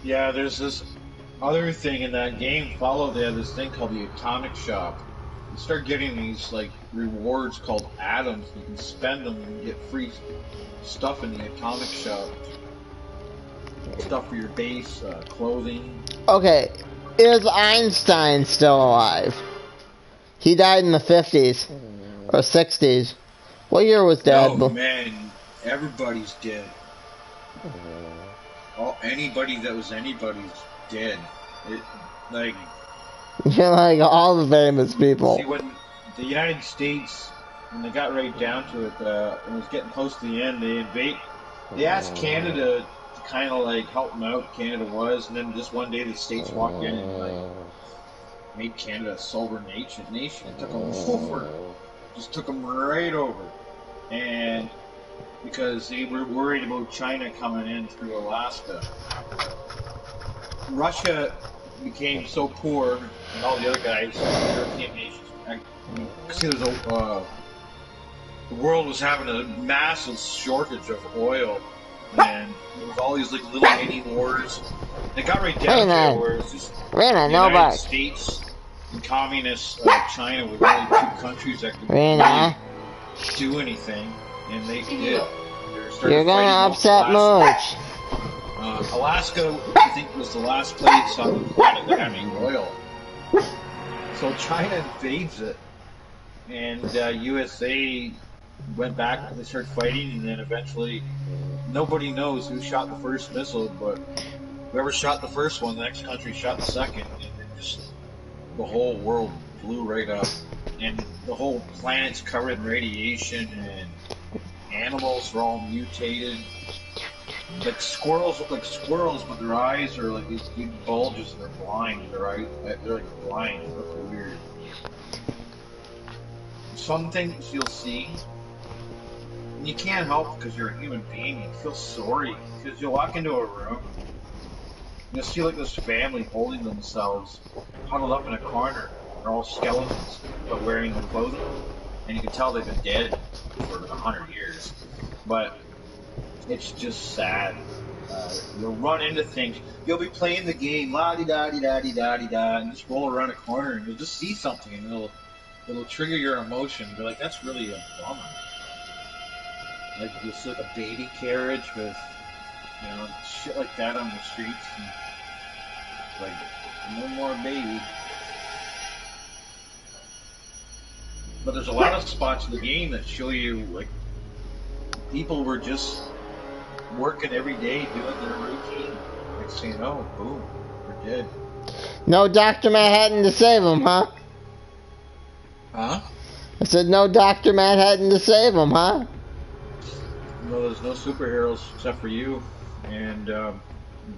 Yeah, there's this other thing in that game. Follow, they have this thing called the Atomic Shop. You start getting these like rewards called atoms. You can spend them and get free stuff in the Atomic Shop. Stuff for your base, clothing. Okay, is Einstein still alive? He died in the 50s or 60s. What year was Dad? No, man, everybody's dead. Anybody that was anybody's dead. Like, You're like all the famous people. see, when the United States, when they got right down to it, and it was getting close to the end, they asked Canada to kind of like help them out. Canada was, and then just one day the States walked in and like made Canada a sovereign nation. It took them over, just took them right over, and because they were worried about China coming in through Alaska. Russia became so poor, and all the other guys, European nations, because the world was having a massive shortage of oil, and there was all these like little mini wars. It got right down to where it was just the United States and communist China were the only two countries that could really do anything, and they did. You're gonna upset Mooch. Alaska, I think, was the last place on the planet that had any oil. So China invades it, and USA went back. They started fighting, and then eventually, nobody knows who shot the first missile, but whoever shot the first one, the next country shot the second, and then just the whole world blew right up, and the whole planet's covered in radiation, and animals are all mutated. Like squirrels look like squirrels, but their eyes are like these big bulges, and they're blind. They're like blind. They look weird. Some things you'll see, and you can't help because you're a human being. You feel sorry because you'll walk into a room, and you'll see like this family holding themselves, huddled up in a corner. They're all skeletons, but wearing the clothing, and you can tell they've been dead for 100 years. But it's just sad. You'll run into things. You'll be playing the game, la di da di da di da di da, and just roll around a corner, and you'll just see something, and it'll trigger your emotion. Be like, that's really a bummer. Like you'll see like a baby carriage with, shit like that on the streets, and like no more baby. But there's a lot of spots in the game that show you like people were just working every day, doing their routine. Like saying, "Oh, boom, we're dead." No Dr. Manhattan to save him, huh? Huh? I said no Dr. Manhattan to save him, huh? No, there's no superheroes except for you. And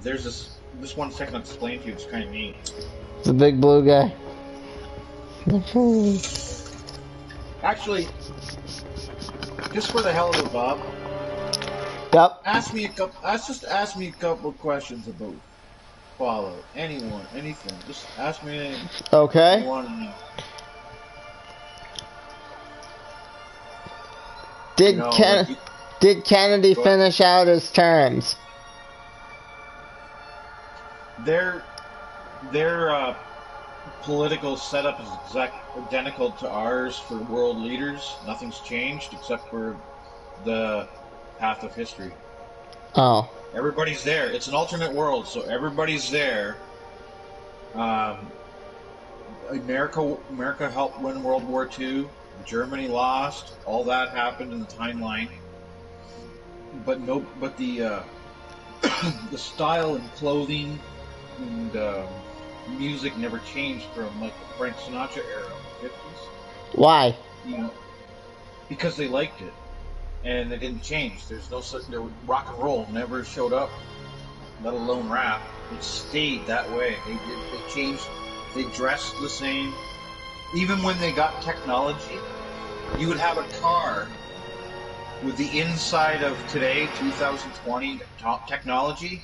there's this one second I'll explain to you. It's kind of neat. It's a big blue guy. Actually, just for the hell of it, Bob. Yep. Ask me a couple of questions about Fallout. Anyone, anything. Just ask me anything. Okay. You want to know. Did Kennedy finish out his terms? Their political setup is identical to ours for world leaders. Nothing's changed except for the path of history. Oh. Everybody's there. It's an alternate world, so everybody's there. America helped win World War II. Germany lost. All that happened in the timeline. But the the style and clothing and music never changed from like the Frank Sinatra era in the 50s. Why? Because they liked it, and it didn't change. There rock and roll never showed up, let alone rap. It stayed that way. They changed. They dressed the same. Even when they got technology, you would have a car with the inside of today, 2020 technology,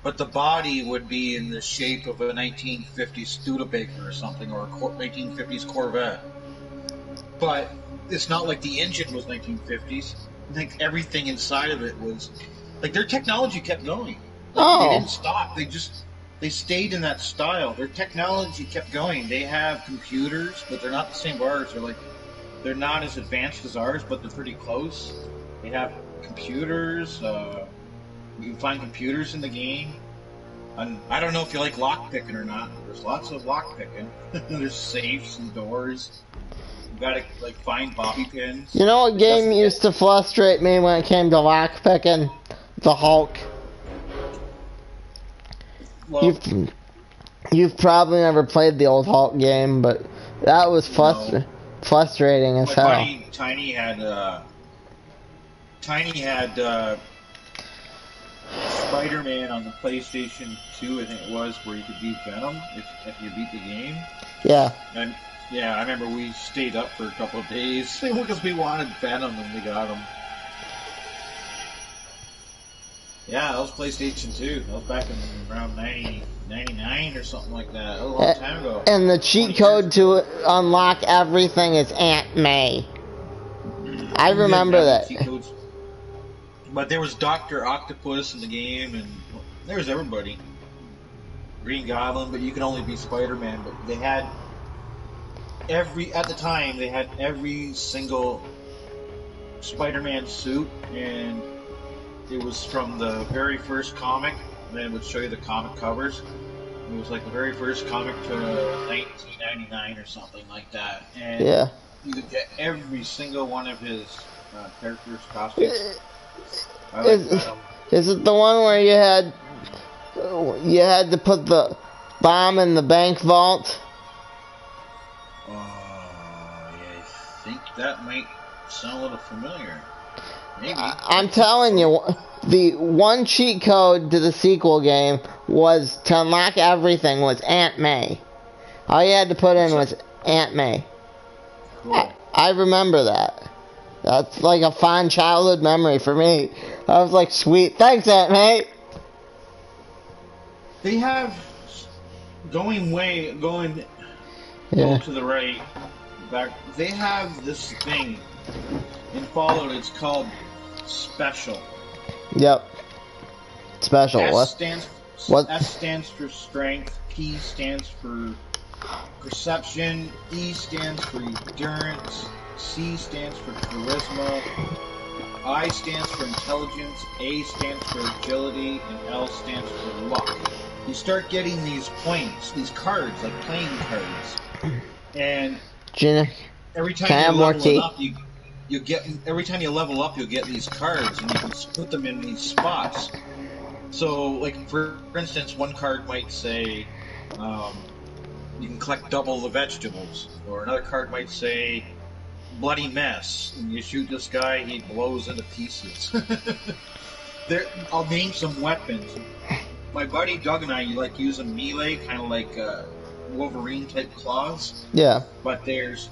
but the body would be in the shape of a 1950s Studebaker or something, or a 1950s Corvette. But it's not like the engine was 1950s. I think everything inside of it was like their technology kept going. Like, they Oh. didn't stop. They stayed in that style. Their technology kept going. They have computers, but they're not the same as ours. They're not as advanced as ours, but they're pretty close. They have computers. You can find computers in the game. And I don't know if you like lock picking or not. There's lots of lock picking. There's safes and doors. You gotta like find bobby pins. You know what game That's- used to frustrate me when it came to lockpicking? The Hulk. Well, You've probably never played the old Hulk game, but that was frustrating as my hell. buddy Tiny had Spider-Man on the PlayStation 2, I think it was, where you could beat Venom if you beat the game. Yeah. And yeah, I remember we stayed up for a couple of days because we wanted Venom and we got him. Yeah, that was PlayStation 2. That was back in around 99 or something like that. That was a long time ago. And the cheat code to unlock everything is Aunt May. I remember that. Cheat codes. But there was Dr. Octopus in the game, and there was everybody. Green Goblin, but you could only be Spider-Man. But they had at the time, they had every single Spider-Man suit, and it was from the very first comic, and then it would show you the comic covers. It was like the very first comic to 1999 or something like that. And Yeah. you could get every single one of his characters' costumes. I like Is, Venom. is it the one where you had to put the bomb in the bank vault? Oh, yeah, I think that might sound a little familiar. Maybe. I'm telling you, the one cheat code to the sequel game was to unlock everything was Aunt May. All you had to put in was Aunt May. Cool. I remember that. That's like a fond childhood memory for me. I was like, sweet, thanks, Aunt May. They have going Yeah. to the right back. They have this thing in Fallout. It's called Special. Yep. Special. S What? stands. What? S stands for strength. P stands for perception. E stands for endurance. C stands for charisma. I stands for intelligence. A stands for agility, and L stands for luck. You start getting these points, these cards, like playing cards, and Gina, every time can I you have more level tea? up, you get every time you level up, you'll get these cards, and you can put them in these spots. So, like for instance, one card might say you can collect double the vegetables, or another card might say bloody mess, and you shoot this guy, he blows into pieces. I'll name some weapons. My buddy Doug and I like using melee, kind of like Wolverine type claws. Yeah. But there's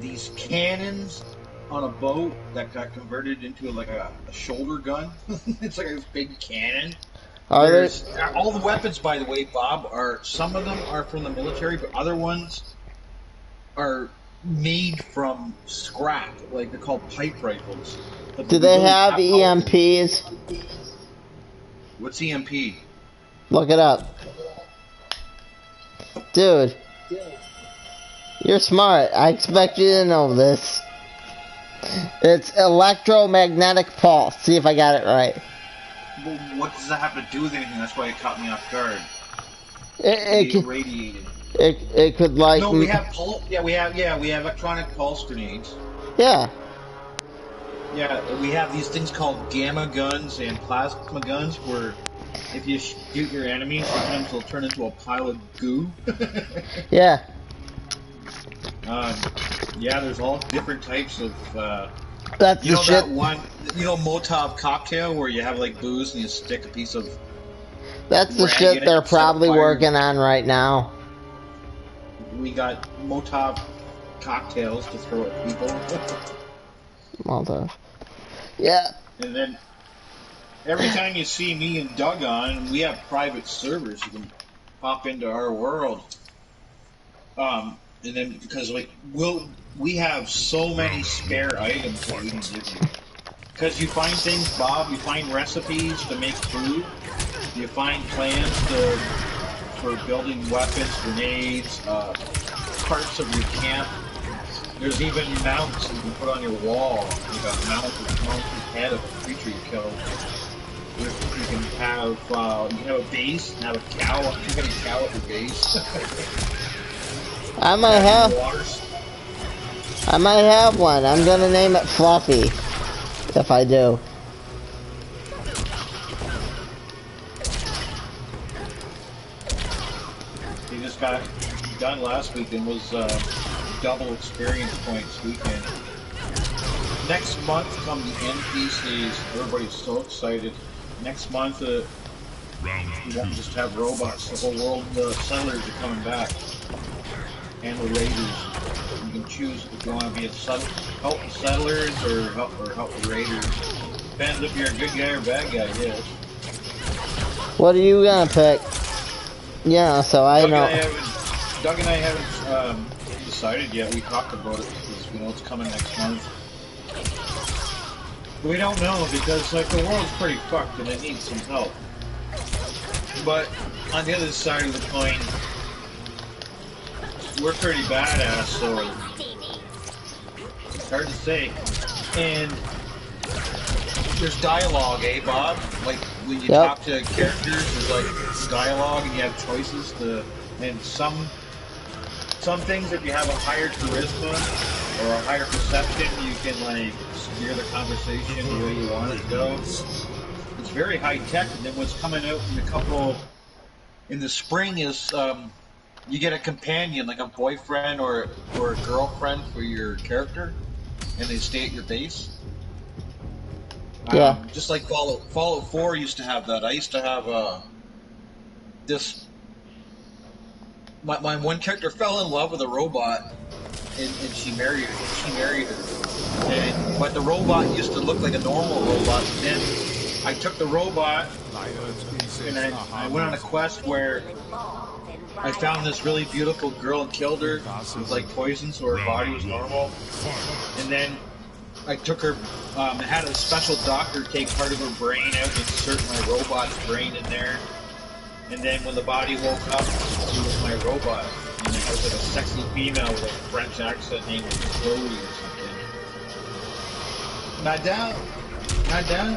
these cannons on a boat that got converted into like a shoulder gun. It's like a big cannon. All the weapons, by the way, Bob, some of them are from the military, but other ones are made from scrap. Like they're called pipe rifles. But Do they have EMPs? What's EMP? Look it up. Dude. You're smart. I expect you to know this. It's electromagnetic pulse. See if I got it right. Well, what does that have to do with anything? That's why it caught me off guard. It could, Radiated. it could like... No, we have pulse. Yeah, we have electronic pulse grenades. Yeah. Yeah, we have these things called gamma guns and plasma guns, where if you shoot your enemy, sometimes they'll turn into a pile of goo. Yeah. Yeah, there's all different types of. That's You the know shit. that one, Molotov cocktail where you have like booze and you stick a piece of. That's the rag shit in it, they're set probably fire. working on right now. We got Molotov cocktails to throw at people. Molotov. Yeah. And then every time you see me and Doug on, we have private servers. You can pop into our world. And then because like we have so many spare items that we can give you. Because you find things, Bob. You find recipes to make food. You find plans for building weapons, grenades, parts of your camp. There's even mounts you can put on your wall. You got mounted head of a creature you killed. You can have a base and have a cow. You can have a cow at your base. I might have one. I'm gonna name it Fluffy. If I do. He just got done last week and was double experience points weekend. Next month come the NPCs. Everybody's so excited. Next month we won't just have robots. The whole world, the settlers are coming back. And the raiders. You can choose if you want to be help the settlers or help the raiders. Depends if you're a good guy or bad guy, yes. What are you gonna pick? Yeah, so I know. Doug and I haven't decided yet. We talked about it because we know it's coming next month. We don't know because like the world's pretty fucked and it needs some help. But on the other side of the coin, we're pretty badass, so it's hard to say. And there's dialogue, eh, Bob? Like when you talk to characters, there's like dialogue, and you have choices to. And some things, if you have a higher charisma or a higher perception, you can like steer the conversation the way you want it to go. It's very high tech. And then what's coming out in the spring is. You get a companion, like a boyfriend or a girlfriend for your character, and they stay at your base. Yeah. Just like Fallout 4 used to have that. I used to have this. My one character fell in love with a robot, and she married her. But the robot used to look like a normal robot. And then I took the robot, and I went on a quest where. I found this really beautiful girl and killed her. It was like poison, so her body was normal. And then I took her, had a special doctor take part of her brain out and insert my robot's brain in there. And then when the body woke up, she was my robot. And I was like a sexy female with a French accent named Chloe or something. Madame,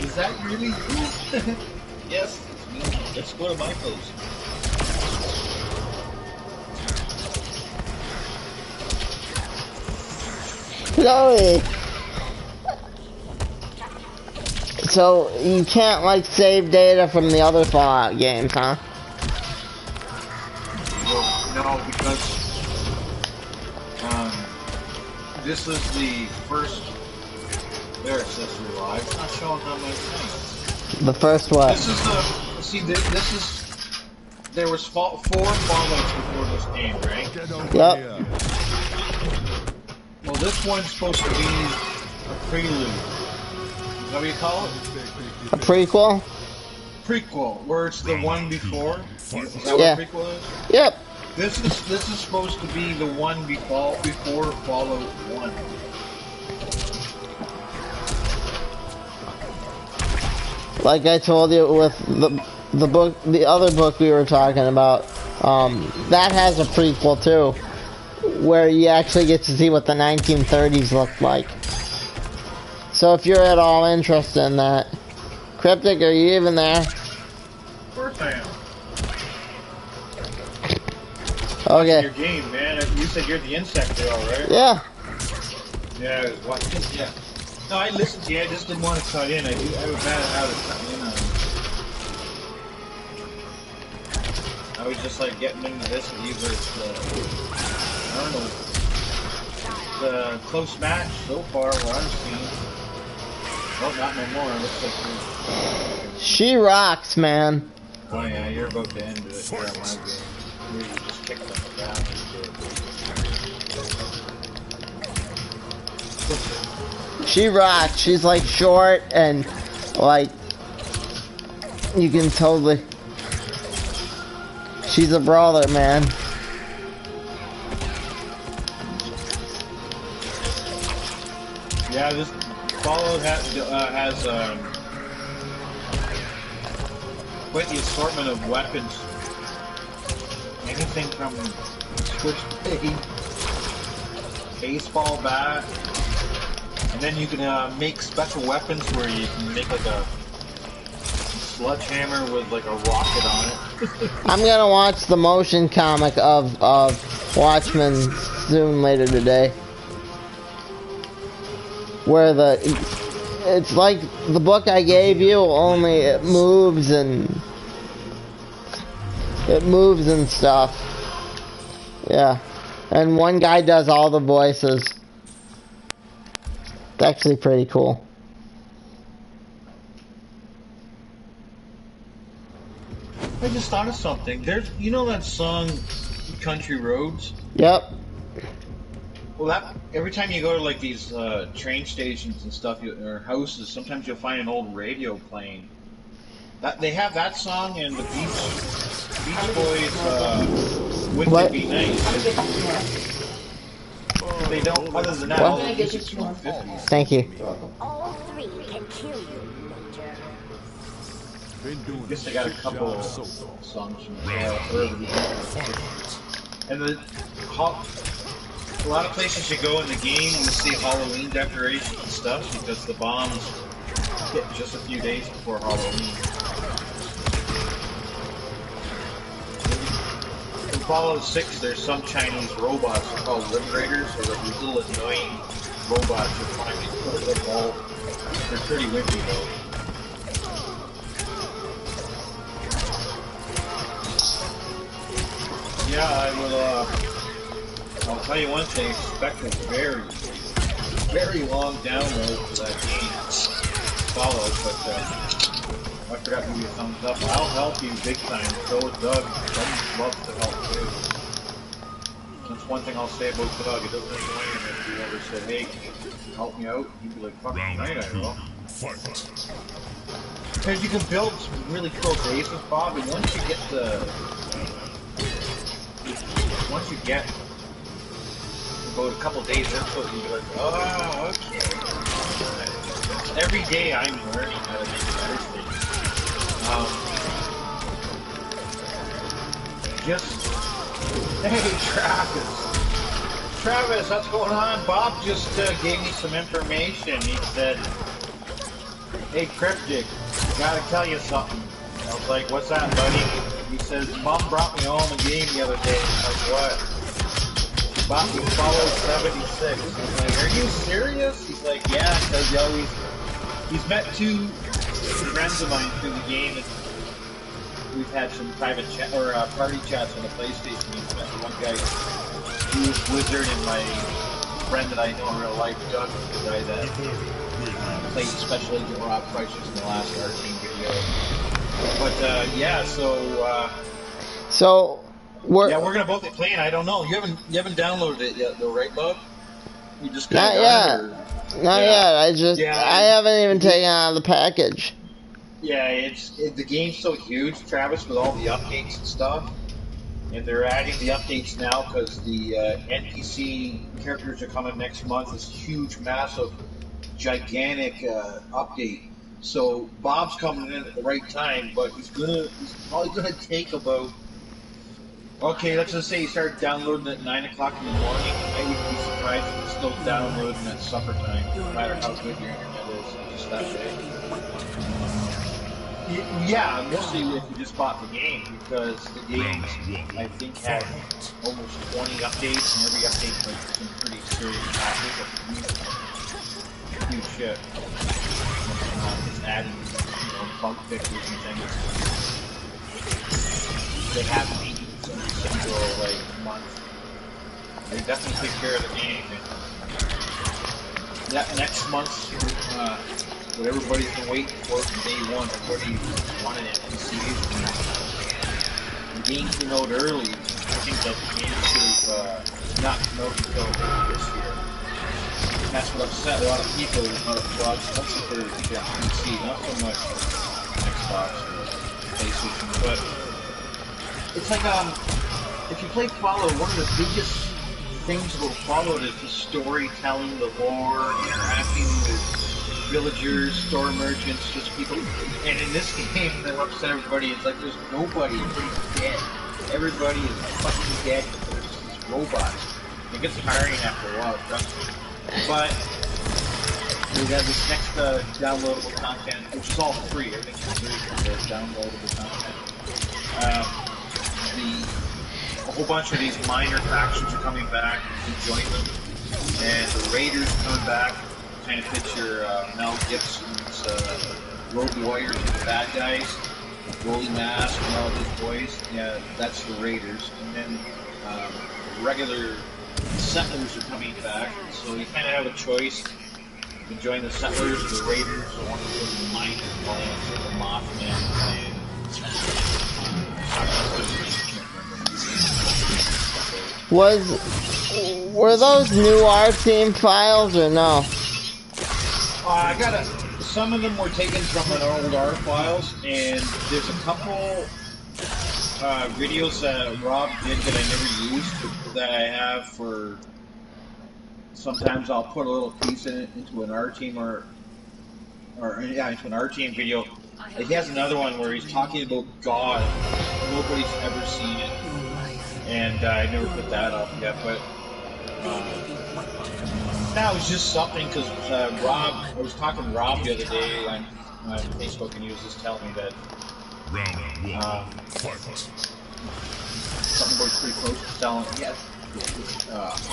is that really you? Yes, it's me. Let's go to my place. Chloe. So you can't like save data from the other Fallout games, huh? Well, no, because this is the first. There it says live. It's not showing on my thing. The first what? This is the. See, this is. There was 4 Fallouts before this game, right? Yep. Well, this one's supposed to be a prelude. Is that what you call it? A prequel? Prequel, where it's the one before. Is that Yeah. what prequel is? Yep. This is supposed to be the one before Fallout 1. Like I told you with the other book we were talking about, that has a prequel too, where you actually get to see what the 1930s looked like. So if you're at all interested in that, Cryptic, are you even there? Of course I am. Okay. Your game, man. You said you're the insect girl, right? Yeah. Yeah, I was watching. Yeah. No, I listened to you. I just didn't want to cut in. I have a bad habit of cutting in on it. I was just like getting into this and either it's I don't know, the close match so far what I've seen. Oh, not no more. It looks like She rocks, man. oh yeah, you're about to end it. Yeah, my game. You just kicked them down. She rocks. She's like short and like you can totally. She's a brawler, man. Yeah, Fallout has quite the assortment of weapons. Anything from switchblade, baseball bat, and then you can make special weapons where you can make like a sledgehammer with like a rocket on it. I'm gonna watch the motion comic of Watchmen soon later today. Where it's like the book I gave you, only it moves and stuff. Yeah. And one guy does all the voices. It's actually pretty cool. I just thought of something. You know that song, Country Roads? Yep. Well, every time you go to like these train stations and stuff, or houses, sometimes you'll find an old radio playing. They have that song and the Beach Boys, "Wouldn't It Be Nice." They don't. Other than that, all the music's from the 50s. Thank you. All three can kill you, Major. I guess I got a couple of songs from early. And a lot of places you go in the game, you see Halloween decorations and stuff because the bombs hit just a few days before Halloween. In Fallout 6, there's some Chinese robots called Liberators, or these little annoying robots you're finally put in the ball. They're pretty wimpy though. Yeah, I will, I'll tell you one thing, expect a very, very long download for that game. Follow, but I forgot to give you a thumbs up. I'll help you big time. So is Doug. Doug loves to help too. That's one thing I'll say about Doug. It doesn't annoy him if you ever said, hey, can you help me out? He'd be like, fuck tonight, I will. Because you can build some really cool bases, Bob, and once you get about a couple days into it, you'll be like, oh, okay. Every day I'm learning how to make better things. Hey, Travis, what's going on? Bob just gave me some information. He said, hey, Cryptic, gotta tell you something. I was like, what's that, buddy? He says, Mom brought me home a game the other day. I was like, what? She bought me Fallout 76. I was like, are you serious? He's like, yeah, because he's met two friends of mine through the game, and we've had some private chat, or party chats on the PlayStation. He's met one guy who was Blizzard, and my friend that I know in real life, Doug, the guy that played Special Agent Rob Price in the last Arcane video. But yeah, so we're gonna both be playing. I don't know. You haven't downloaded it yet, though, right, Bub? You just not yet. Not yet. I haven't even taken it out of the package. Yeah, the game's so huge, Travis, with all the updates and stuff. And they're adding the updates now because the NPC characters are coming next month. This huge, massive, gigantic update. So Bob's coming in at the right time, but he's probably gonna take about. Okay, let's just say he started downloading at 9 o'clock in the morning. I wouldn't be surprised if he's still downloading at supper time, no matter how good your internet is. Just that day. Yeah, mostly if you just bought the game, because the game, I think, had almost 20 updates, and every update's like some pretty serious patches. Huge shit. It's adding, bug fixes and things. They have meetings every single month. They definitely take care of the game. And next month, what everybody's been waiting for from day one, everybody wanted NPCs. The game came out early. I think that the game should not come out until this year. And that's what upset a lot of people about it, especially for PC, not so much Xbox or PlayStation, but it's like, if you play Fallout, one of the biggest things about Fallout is the storytelling, the lore, interacting with villagers, store merchants, just people. And in this game, that upset everybody. It's like there's nobody. Everybody's dead. Everybody is fucking dead. There's just these robots. It gets tiring after a while, trust me. But we got this next downloadable content, which is all free. Everything's free for the downloadable content. A whole bunch of these minor factions are coming back. You can join them. And the Raiders are coming back. Kind of fits your Mel Gibson's Road Warriors and the bad guys. Woolly Mask and all those boys. Yeah, that's the Raiders. And then regular Settlers are coming back. So you kind of have a choice. You can join the Settlers or the Raiders, or one of the minor clans, or the Mothman clan. Were those new art theme files or no? I got some of them were taken from an old art files, and there's a couple videos that Rob did that I never used that I have for. Sometimes I'll put a little piece in it into an art team into an art team video. He has another one where he's talking about God. Nobody's ever seen it, and I never put that up yet. But that was just something because Rob. I was talking to Rob the other day on Facebook, and he was just telling me that something was pretty close to selling. Yes.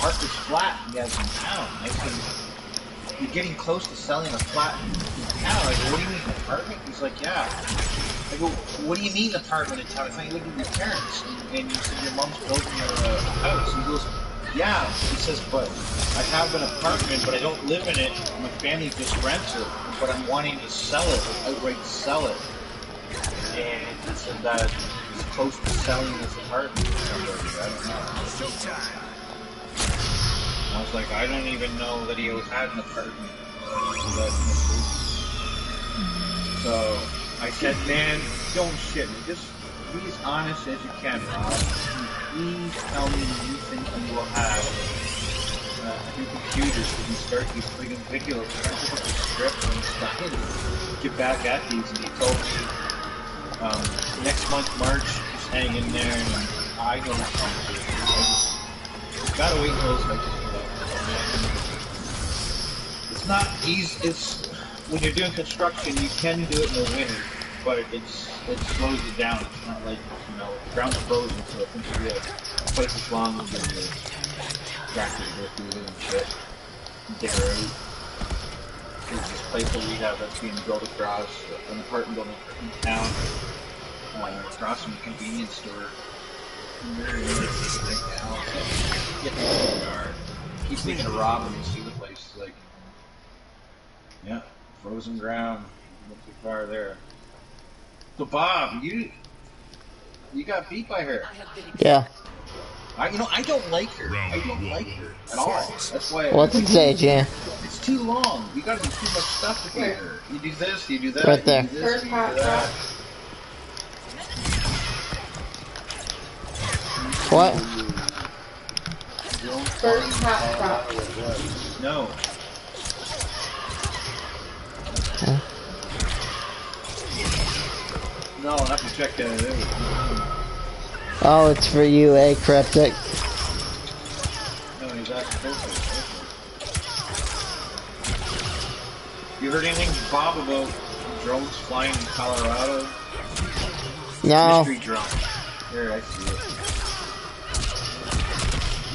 Art is flat, he has in town. I said, you're getting close to selling a flat in town. I go, what do you mean, an apartment? He's like, yeah. I go, what do you mean apartment in town? I thought you lived with your parents. And you said your mom's building a house. He goes, yeah. He says, but I have an apartment, but I don't live in it. My family just rents it. But I'm wanting to sell it, or outright sell it. And he said that he's close to selling this apartment to somebody. I don't know. I was like, I don't even know that he had an apartment. So I said, man, don't shit me. Just be as honest as you can, Rob. Please tell me you think you will have new computers so you can start these friggin' videos. I took up the script and stuff. Get back at these, and he told me next month, March, just hang in there, and I don't know. Gotta wait until those like it's not easy. It's when you're doing construction, you can do it in the winter, but it slows you down. It's not like the ground's frozen, so it thinks you have twice as long as the tractor to go through it and shit. And dig her out. There's this place that we have that's being built across an apartment building in town, across from a convenience store. Keep thinking of Rob when you see the place. It's like, yeah, frozen ground. Not too far there. So Bob, you got beat by her. Yeah. I don't like her. I don't like her at all. That's why. What's it say, Jan? It's too long. You gotta do too much stuff to beat her. You do this, you do that. Right there. You do this, you do that. What? First hot crop. No. Huh? No, I'll have to check that out. Oh, it's for you, eh, Cryptic? No, he's asking perfect. You heard anything, Bob, about drones flying in Colorado? No. Mystery drone. Here, I see it.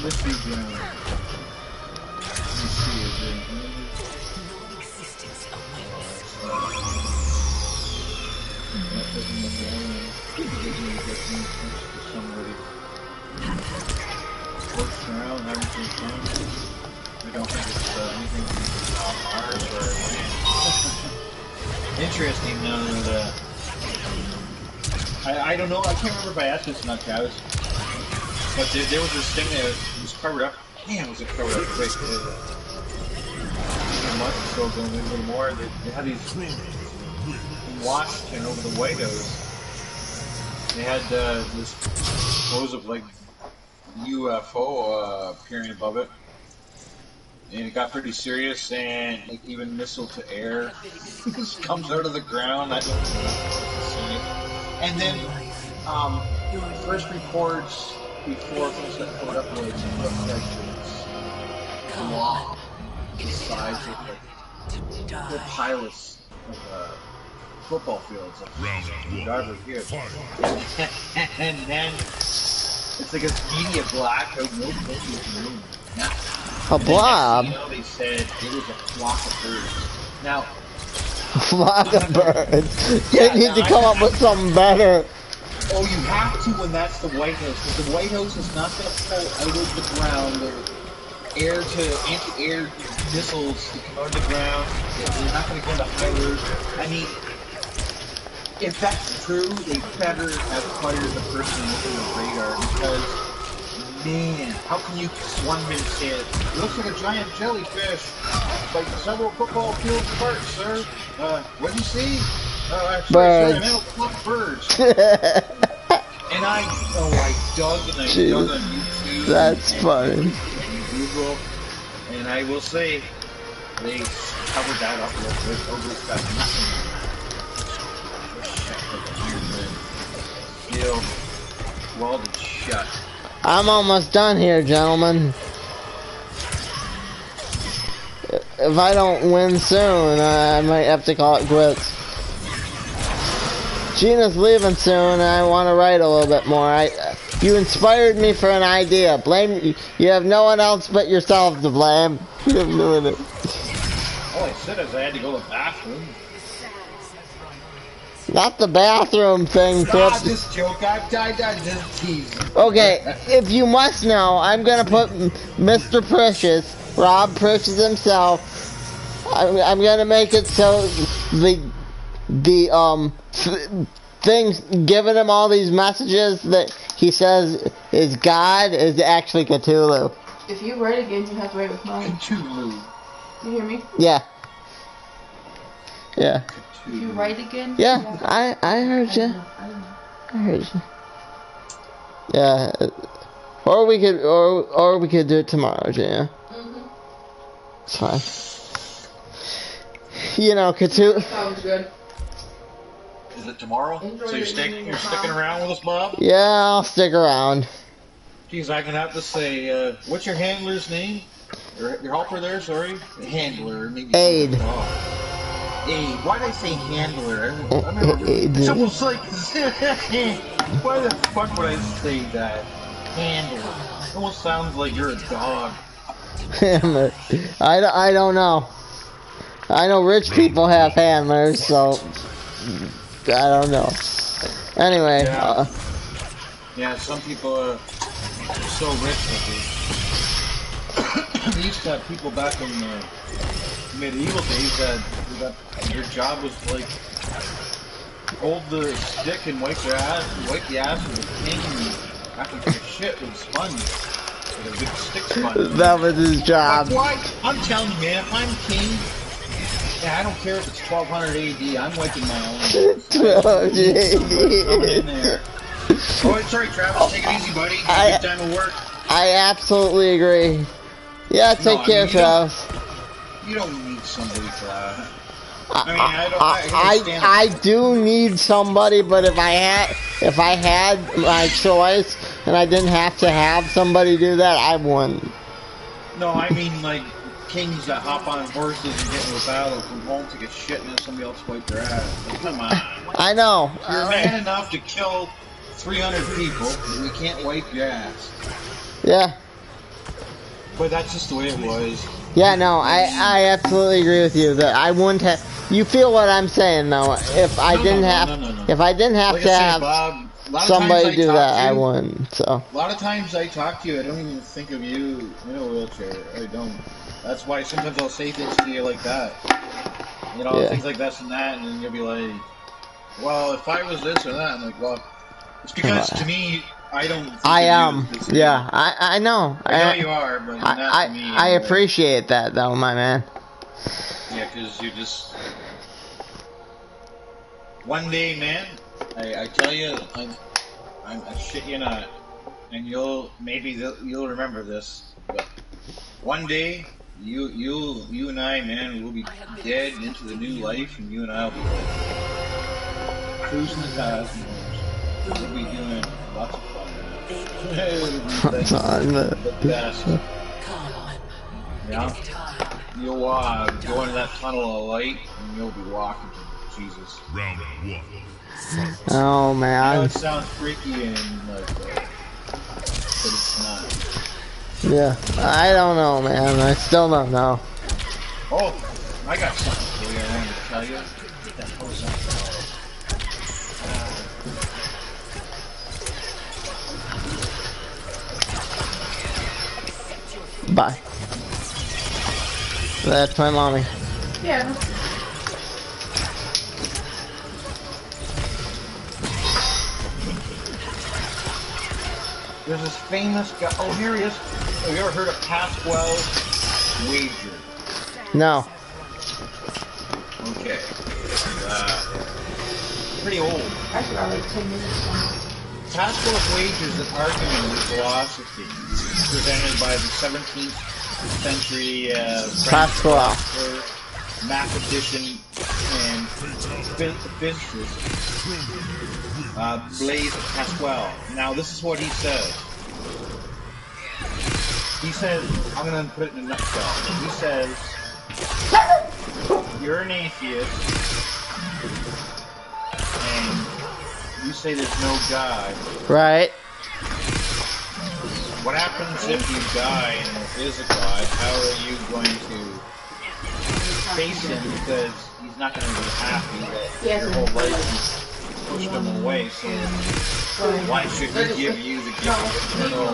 Mystery drone. Let me see, is there an that doesn't look like somebody floats around having some fun. I don't think it's anything from Mars or interesting though that I don't know, I can't remember if I asked this or not, guys. But there was this thing that was covered up. Man, was it covered up quick? A month or so ago, maybe a little more. They had these in Washington over the White House. They had this pose of like UFO appearing above it, and it got pretty serious, and like even missile to air just comes out of the ground. I don't know. And then first reports before things got put up was it looked like this blob the size of like the pilots of football fields. Like, driver here. And then it's like a media blackout, no pictures room. A blob? They said it was a flock of birds. Now, Flock of birds. They need to come up with something better. oh, you have to when that's the White House, because the White House is not going to pull out of the ground their anti-air missiles to come out of the ground. They're not going to go to high. I mean, if that's true, they better have fired the person with the radar, because, man, how can you one minute say it looks like a giant jellyfish, like several football fields apart, sir? What'd you see? Actually, Birds. I meant flock birds. And I dug and I dug on YouTube. That's and funny. Google, and I will say they covered that up real quick. It's got nothing. Still welded shut. I'm almost done here, gentlemen. If I don't win soon, I might have to call it quits. Gina's leaving soon, and I want to write a little bit more. You inspired me for an idea. You have no one else but yourself to blame. You're doing it. All I said is I had to go to the bathroom. Not the bathroom thing, Stop Chris. this joke. I just teasing. Okay, if you must know, I'm gonna put Mr. Precious, Rob Precious himself. I'm gonna make it so the things giving him all these messages that he says is God is actually Cthulhu. If you write again, you have to write with mine. Cthulhu. You hear me? Yeah. Yeah. If you write again. Yeah, you have to- I heard you. I don't know. I heard you. Yeah. Or we could do it tomorrow, Gina. It's fine. You know, Cthulhu. Sounds good. Is it tomorrow? Enjoy So your you're sticking evening, around with us, Bob? Yeah, I'll stick around. Geez, I can have to say, what's your handler's name? Your helper there, sorry? Handler, maybe. Aid. Oh. Aid. Why did I say handler? I remember. Aid. It's almost like, why the fuck would I say that? Handler. It almost sounds like you're a dog. I don't know. I know rich people have handlers, so I don't know. Anyway, Yeah. Yeah, some people are so rich that they used to have people back in the medieval days that their job was like hold the stick and wipe the ass with a king after the shit with a sponge. With a big stick sponge. that was his job. That's why I'm telling you, man, if I'm king, yeah, I don't care if it's 1200 AD, I'm wiping my own. Oh, Coming in there. Oh, sorry, Travis. Take it easy, buddy. Have a good time at work. I absolutely agree. Yeah, take No, I care, mean, Travis. You don't need somebody for that. I mean, I do need somebody, but if I had my choice and I didn't have to have somebody do that, I wouldn't. No, I mean like kings that hop on horses and get into a battle, come home, take a shit, and then somebody else wipe their ass. Like, come on. I know. You're man enough to kill 300 people, and you can't wipe your ass. Yeah. But that's just the way it was. Yeah, no, I absolutely agree with you that I wouldn't have. You feel what I'm saying, though. If I didn't have Like to I said, have Bob, a lot of somebody times do talk that, to I you- wouldn't. So A lot of times I talk to you, I don't even think of you in a wheelchair. I don't. That's why sometimes I'll say things to you like that. You know, Yeah. things like this and that, and then you'll be like, well, if I was this or that, I'm like, well, it's because to me, I don't think I of am. you as- Yeah, I know. I know you are, but not to me. I appreciate that, though, my man. Yeah, because you just... One day, man, I tell you, I shit you not, and you'll remember this, but one day You and I, man, will be dead and into the new life, and you and I will be like cruising the cosmos. We'll be doing lots of fun. It'll be like the best. Yeah. You'll go into that tunnel of light, and you'll be walking to Jesus. Round 1. Oh I know man. it sounds freaky and like, but it's not. Yeah. I don't know, man. I still don't know. Oh, I got something for you I wanted to tell you. What the hell is that? Bye. That's my mommy. Yeah. There's this famous guy. Oh, here he is. Have you ever heard of Pasquale Wager? No. Okay. Pretty old. Actually, I like 10 minutes. Pascal's Wager is an argument in philosophy presented by the 17th century French Pascal. philosopher, mathematician, and physicist Blaise Pascal. Now, this is what he says. He says, I'm going to put it in a nutshell. He says, you're an atheist, and you say there's no God. Right. What happens if you die and there is a God? How are you going to face him? Because he's not going to be happy that your whole life you pushed him away. So why should he give you the gift of eternal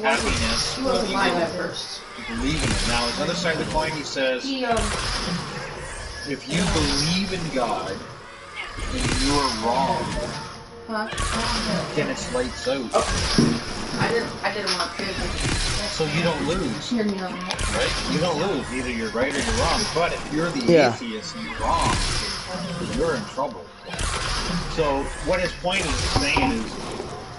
happiness? He wasn't alive at first. You believe in him. Now, the other side of the coin, he says, He, if you believe in God and you are wrong, huh? then it's lights out. I didn't want to. So you don't lose. Hear me out. Right? You don't lose. Either you're right or you're wrong. But if you're the Yeah. atheist and you're wrong, you're in trouble. So what his point is saying is,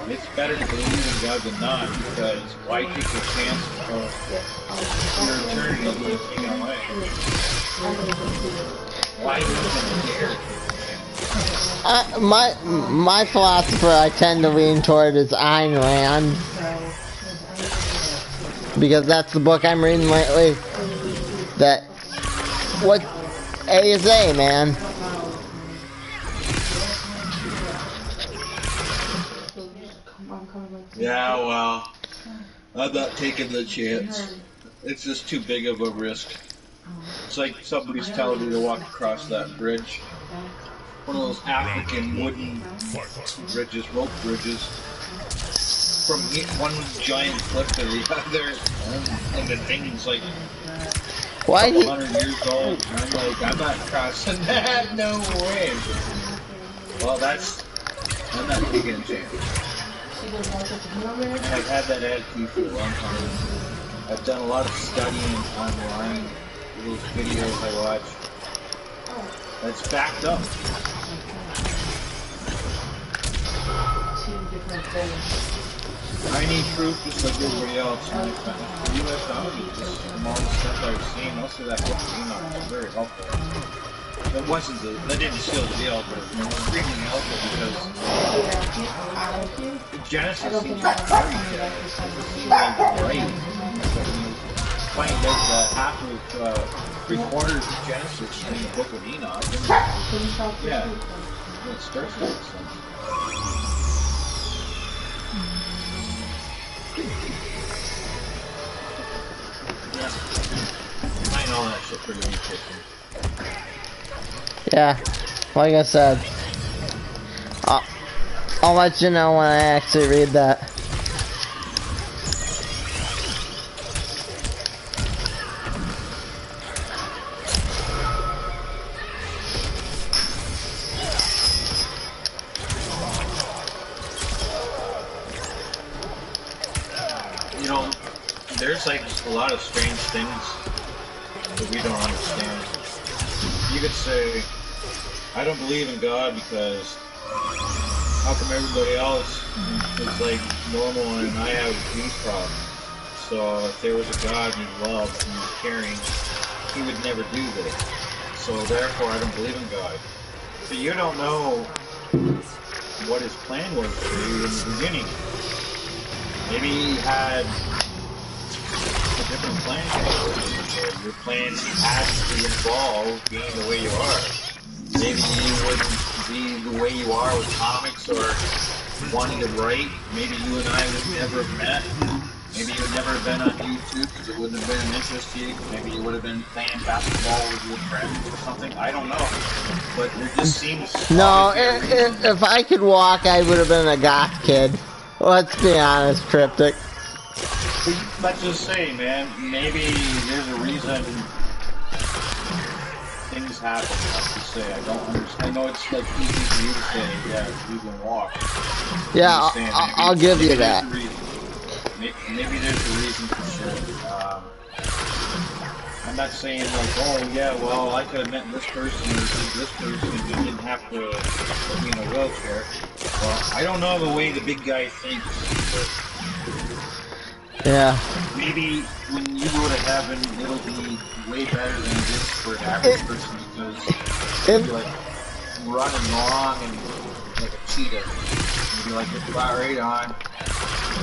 it's better to believe in God than not, because why take the chance of your eternity being taken away? Why even dare? My philosopher I tend to lean toward is Ayn Rand, because that's the book I'm reading lately. That what A is A, man. Yeah, well, I'm not taking the chance. It's just too big of a risk. It's like somebody's telling me to walk across that bridge. One of those African wooden bridges, rope bridges, from one giant cliff to the other, and the thing's like Why? 100 years old. And I'm like, I'm not crossing that, no way. Well, I'm not taking a chance. I've had that attitude for a long time. I've done a lot of studying online, those videos I watch. That's backed up. I need proof just like everybody else. And you have found me just from all the stuff I've seen. Most of that book was very helpful. That didn't seal the deal, but it was extremely helpful because Genesis seems like right. Find out half of 3/4 of Genesis in the book of Enoch. Yeah, it starts to make sense. Yeah, find all that shit pretty interesting. Yeah, like I said, I'll let you know when I actually read that. You know, there's like a lot of strange things that we don't understand. You could say, I don't believe in God because how come everybody else is like normal and I have these problems? So if there was a God you loved and you were caring, he would never do this. So therefore, I don't believe in God. So you don't know what his plan was for you in the beginning. Maybe he had a different plan for you. Your plan actually involved being the way you are. Maybe you wouldn't be the way you are with comics or wanting to write. Maybe you and I would never have met. Maybe you would never have been on YouTube because it wouldn't have been an interest to you. Maybe you would have been playing basketball with your friends or something. I don't know. But there just seems... No, if I could walk, I would have been a goth kid. Let's be honest, Cryptic. Let's just say, man, maybe there's a reason things happen. Let's just say, I don't understand. I know it's like easy for you to say, yeah, you can walk. Yeah, I'll give you that. Maybe there's a reason for sure. I'm not saying like, oh yeah, well I could have met this person or this person and you didn't have to put me in a wheelchair. Well, I don't know the way the big guy thinks. Yeah. Maybe when you go to heaven, it'll be way better than it is for an average person because you'll be like running along and like a cheetah. You'll be like, just fly right on.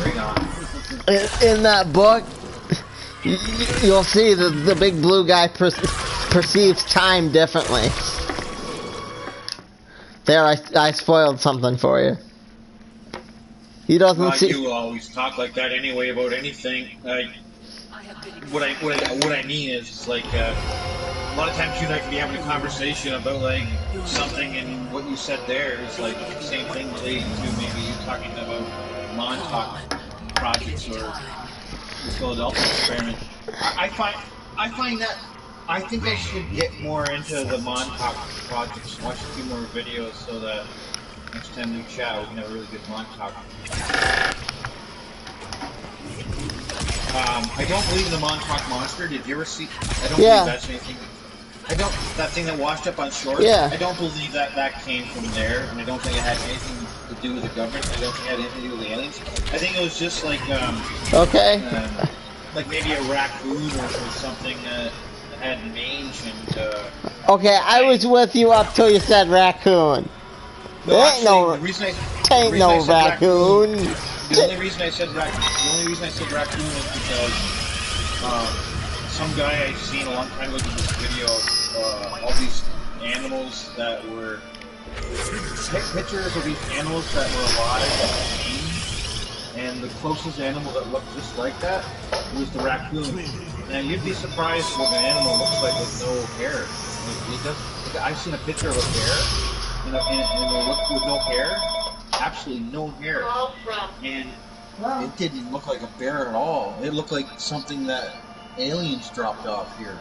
Right on. In that book, you'll see the big blue guy perceives time differently. There, I spoiled something for you. He doesn't see. You always talk like that anyway about anything. What I mean is like a lot of times you and I can be having a conversation about like something, and what you said there is like the same thing relating to maybe you talking about Montauk projects or the Philadelphia experiment. I find that I think I should get more into the Montauk projects, watch a few more videos so that next time we chat we can have a really good Montauk. I don't believe in the Montauk Monster. Did you ever see? I don't believe that's anything. That thing that washed up on shore. Yeah. I don't believe that came from there, and I don't think it had anything to do with the government. I don't think it had anything to do with the aliens. I think it was just like like maybe a raccoon or something that had mange and. Okay, I was with you up till you said raccoon. No, The only reason I said raccoon is because some guy I seen a long time ago did this video of all these animals that were pictures of these animals that were alive, and the closest animal that looked just like that was the raccoon. And you'd be surprised what an animal looks like with no hair. I've seen a picture of a bear. And they look with no hair, absolutely no hair, and it didn't look like a bear at all. It looked like something that aliens dropped off here.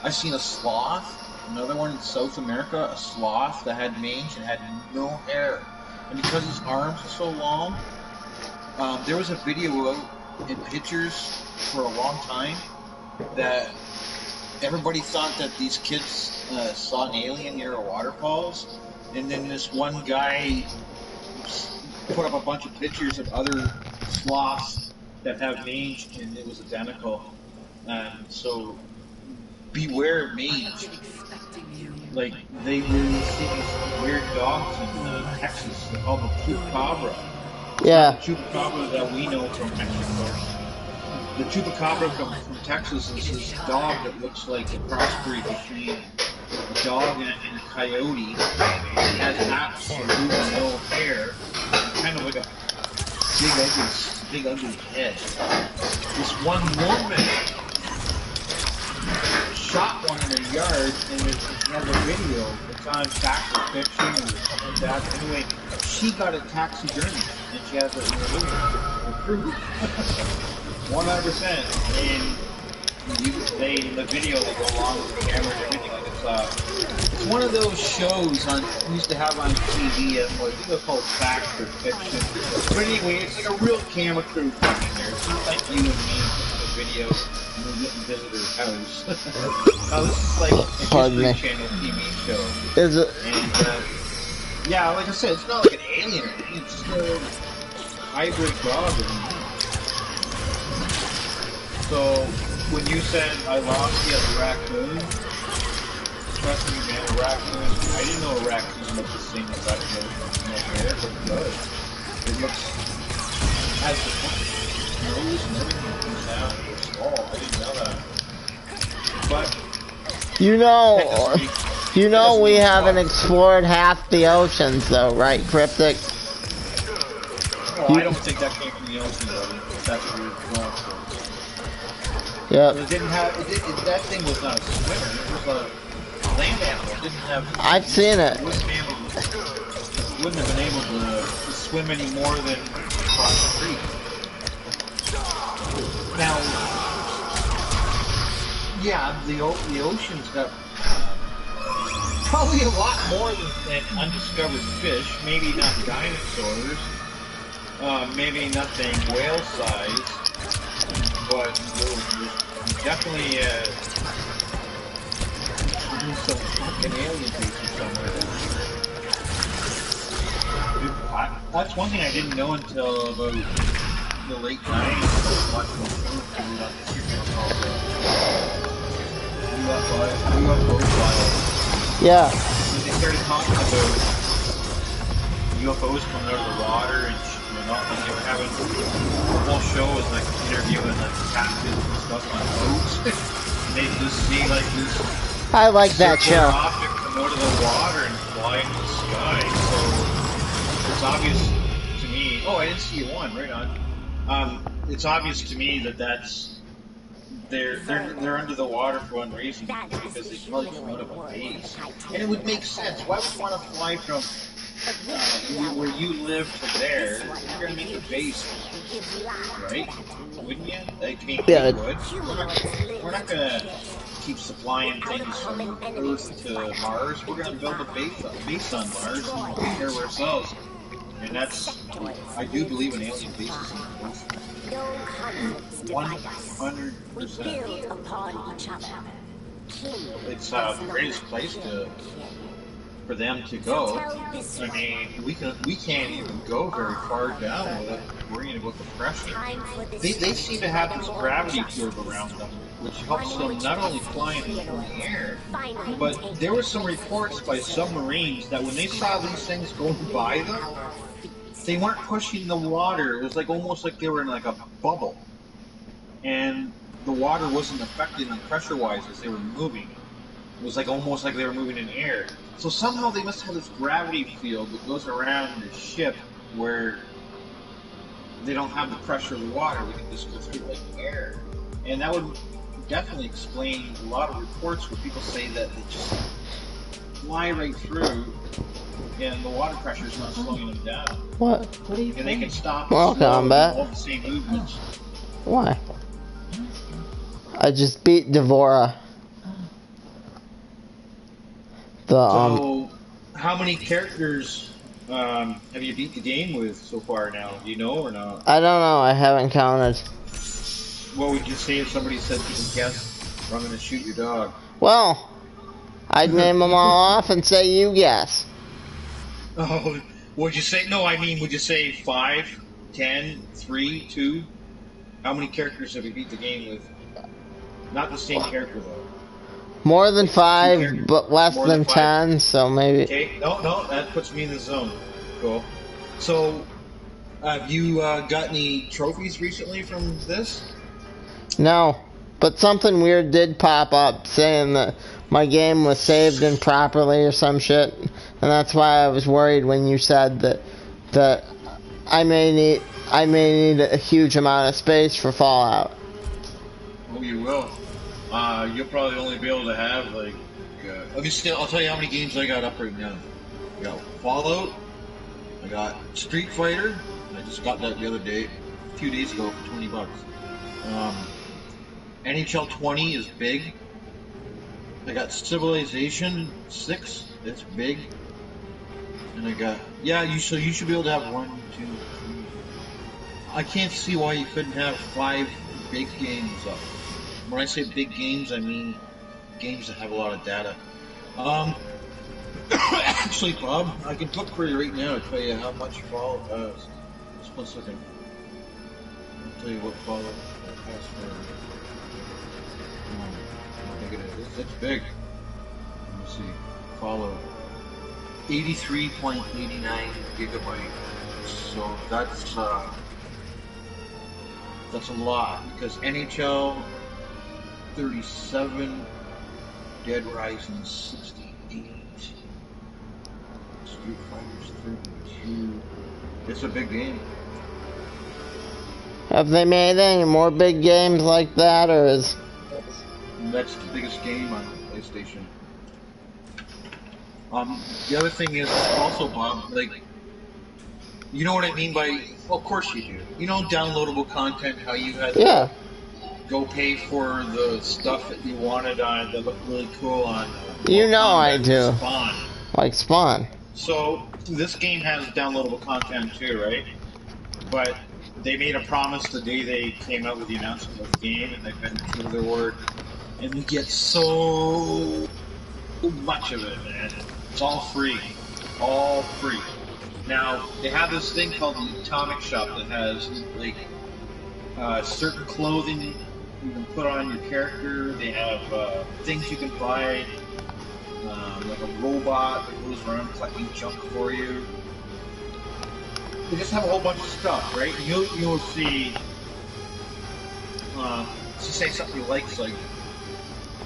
I've seen a sloth, another one in South America, a sloth that had mange and had no hair, and because his arms are so long, there was a video in pictures for a long time that everybody thought that these kids saw an alien near a waterfalls. And then this one guy put up a bunch of pictures of other sloths that have mange, and it was identical. So beware of mange. Like they really see these weird dogs in Texas. They call them chupacabra. Yeah. The chupacabra that we know from Mexico. The chupacabra from Texas is this dog that looks like a crossbreed between a dog and a coyote. It has absolutely no hair, and kind of like a big ugly head. This one woman shot one in her yard, and there's another video. It's on Fact or Fiction or something like that. Anyway, she got a taxidermy, and she has it in her proof. 100%. And in the video, they go along with the camera and everything. Like it's one of those shows we used to have on TV. I think it was called Fact or Fiction. But anyway, it's like a real camera crew coming there. It's not like you and me in the video and we get to visit her house. No, this is like a History Channel TV show. Is it? And yeah, like I said, it's not like an alien. It's just a hybrid dog. So, when you said I lost the raccoon, trust me, man, a raccoon, I didn't know a raccoon looked the same as that goes from my hair, but it does. It looks, has the nose and everything comes out, it's small, I didn't know that. But, You know we haven't explored half the oceans though, right, Cryptic? oh, I don't think that came from the ocean, though, if that's what you're going for. Yep. It didn't have, that thing was not a swimmer, it was a land animal, it didn't have... I've seen it. It wouldn't have been able to swim any more than across the creek. Now, yeah, the ocean's got probably a lot more than undiscovered fish, maybe not dinosaurs, maybe nothing whale size, but there's definitely some fucking alien creatures somewhere there. That's one thing I didn't know until about the late 90s. I was watching the film on the channel called UFO Files. Yeah. And they started talking about UFOs coming out of the water and whatnot, and they were having the whole show was like interviewing like captains and stuff on boats. And they just see like this I like that circular show. object come out of the water and fly into the sky. So it's obvious to me. Oh, I didn't see one. Right on. It's obvious to me that they're under the water for one reason, because they probably come out of a base, and it would make sense. Why would you want to fly from where you live to there? You're gonna make a base, right? Wouldn't you? Like, I mean, Yeah. you would. We're not gonna keep supplying things from Earth to Mars. We're gonna build a base on Mars and take care of ourselves. And that's, I do believe in alien bases in the ocean. 100%. It's the greatest place for them to go. I mean, we can't even go very far down without worrying about the pressure. They seem to have this gravity field around them, which helps them not only fly in the air, but there were some reports by submarines that when they saw these things going by them, they weren't pushing the water. It was like almost like they were in like a bubble, and the water wasn't affecting them pressure-wise as they were moving. It was like almost like they were moving in air. So somehow they must have this gravity field that goes around the ship where they don't have the pressure of the water. They can just go through like air, and that would definitely explain a lot of reports where people say that they just fly right through, and the water pressure is not slowing them down. What? And they can stop Welcome back. all the same movements. Why? I just beat Devora. So, how many characters have you beat the game with so far now? Do you know or not? I don't know. I haven't counted. What would you say if somebody said you can guess, or I'm going to shoot your dog? Well, I'd name them all off and say you guess. Oh, would you say, no, I mean, would you say 5, 10, 3, 2? How many characters have you beat the game with? Not the same character, though. More than 5, but less than 10, so maybe. Okay, no, that puts me in the zone. Cool. So, have you got any trophies recently from this? No, but something weird did pop up saying that my game was saved improperly or some shit, and that's why I was worried when you said that I may need a huge amount of space for Fallout. Oh, you will. You'll probably only be able to have like. I'll tell you how many games I got up right now. I got Fallout. I got Street Fighter. I just got that the other day, a few days ago for $20. NHL 20 is big. I got Civilization 6. That's big. And I got you should be able to have 1, 2, 3. I can't see why you couldn't have 5 big games up. When I say big games, I mean games that have a lot of data. Actually, Bob, I can look for you right now to tell you how much Fallout has. Just 1 second. tell you what follow has for. I think it is. It's big. Let me see. Follow 83.89 gigabyte. So that's a lot because NHL 37, Dead Rising 68, Street Fighter's 32. It's a big game. Have they made any more big games like that, or is... That's the biggest game on PlayStation. The other thing is also, Bob, like, you know what I mean by, well, of course you do. You know downloadable content, how you had Yeah. to go pay for the stuff that you wanted on that looked really cool on You know I do. Spawn. Like Spawn. So, this game has downloadable content too, right? But they made a promise the day they came out with the announcement of the game, and they've been true to their word. And you get so much of it, man. It's all free. All free. Now, they have this thing called the Atomic Shop that has, like, certain clothing you can put on your character. They have things you can buy, like a robot that goes around collecting junk for you. They just have a whole bunch of stuff, right? You'll see, let's just say something you like, is like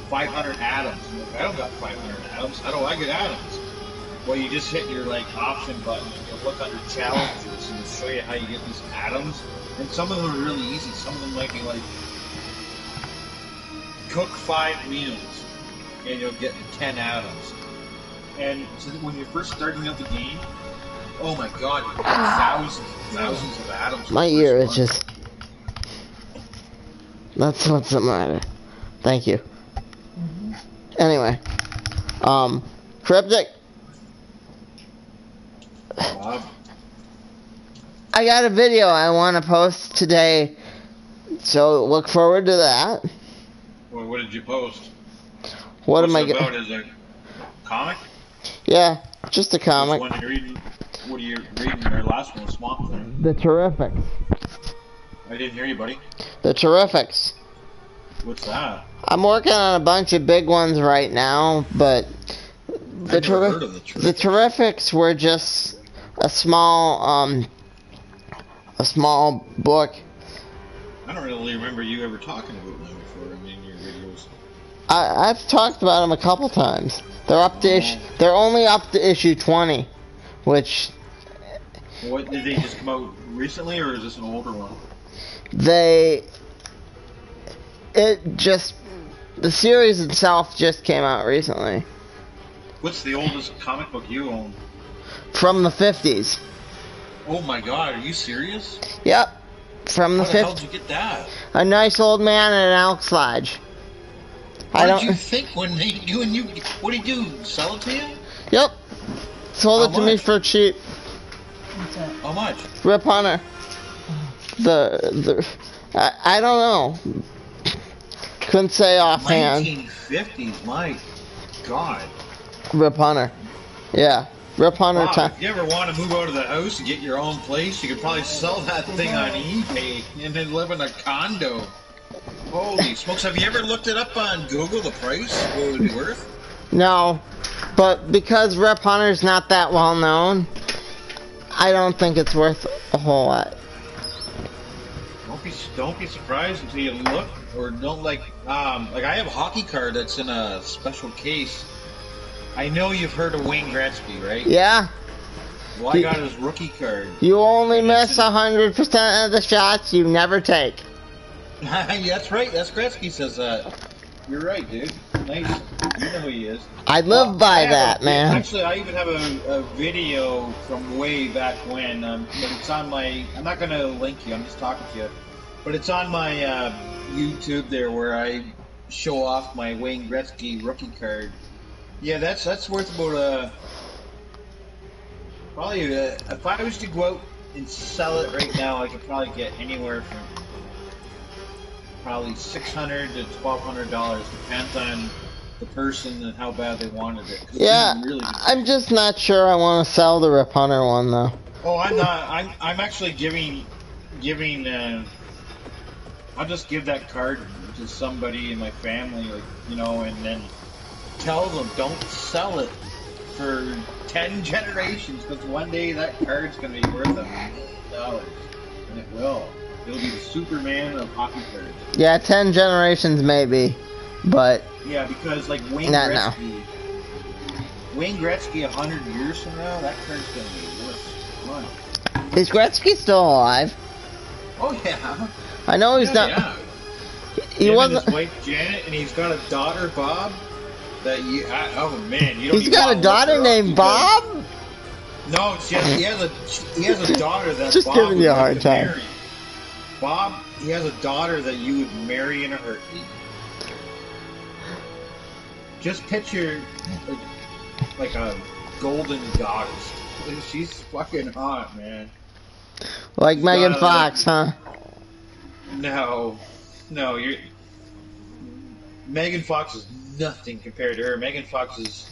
500 atoms. And like, I don't got 500 atoms. How do I get atoms? Well, you just hit your like option button and you'll look under challenges and it'll show you how you get these atoms. And some of them are really easy. Some of them might be like cook 5 meals and you'll get 10 atoms. And so when you're first starting out the game, oh my god, you get thousands of atoms. My ear is just... That's what's the matter. Thank you. Anyway. Cryptic. Bob, I got a video I want to post today, so look forward to that. well, what did you post? What am I What's it going? about? Is it a comic? Yeah, just a comic. Which one are you reading? What are you reading? Our last one was Swamp Thing. The Terrifics. I didn't hear you, buddy. The Terrifics. What's that? I'm working on a bunch of big ones right now, but the I've never heard of the The Terrifics were just a small book. I don't really remember you ever talking about them before. I mean, your videos. I've talked about them a couple times. They're up to they're only up to issue 20, which What did they just come out recently, or is this an older one? the series itself just came out recently. What's the oldest comic book you own? From the 50s. Oh my god, are you serious? Yep. From the How the hell 50s. did you get that? A nice old man at an Elks Lodge. What did you think when you what did you do? Sell it to you? Yep. Sold it How to me much? for cheap. What's that? How much? Rip Hunter. I don't know. Couldn't say offhand. 1950s, my god. Rip Hunter. Yeah. Rip Hunter Wow, time. if you ever want to move out of the house and get your own place, you could probably sell that thing on eBay and then live in a condo. Holy smokes, have you ever looked it up on Google, the price? What it would be worth? No. But because Rip Hunter's not that well known, I don't think it's worth a whole lot. Don't be surprised until you look, or don't like I have a hockey card that's in a special case. I know you've heard of Wayne Gretzky, right? Yeah. Well, I got his rookie card. You only miss 100% of the shots you never take. That's right. That's Gretzky says that. You're right, dude. Nice. You know who he is. I live by I have that, man. Actually, I even have a video from way back when. But it's on my. I'm not gonna link you. I'm just talking to you. But it's on my YouTube there where I show off my Wayne Gretzky rookie card. Yeah, that's worth about probably if I was to go out and sell it right now, I could probably get anywhere from probably $600 to $1,200. Depends on the person and how bad they wanted it. 'Cause it's Yeah, really good. I'm just not sure I want to sell the Rip Hunter one though. Oh, I'm not. I'm actually giving I'll just give that card to somebody in my family, like, you know, and then tell them don't sell it for 10 generations, because one day that card's going to be worth $1 million, and it will. It'll be the Superman of hockey cards. Yeah, 10 generations maybe, but Yeah, because like Wayne not now. Gretzky 100 years from now, that card's going to be worth money. Is Gretzky still alive? Oh yeah. I know he's not. Yeah. He Him wasn't. And his wife Janet, and he's got a daughter Bob. That you, oh man, you don't. He's even got wanna a daughter look her up named because- Bob. No, it's just, he has a daughter that Just Bob giving you a would hard like to time. marry. Bob, he has a daughter that you would marry in a heartbeat. Just picture like a golden goddess. She's fucking hot, man. Like Megan got a- Fox, huh? No, you're. Megan Fox is nothing compared to her. Megan Fox is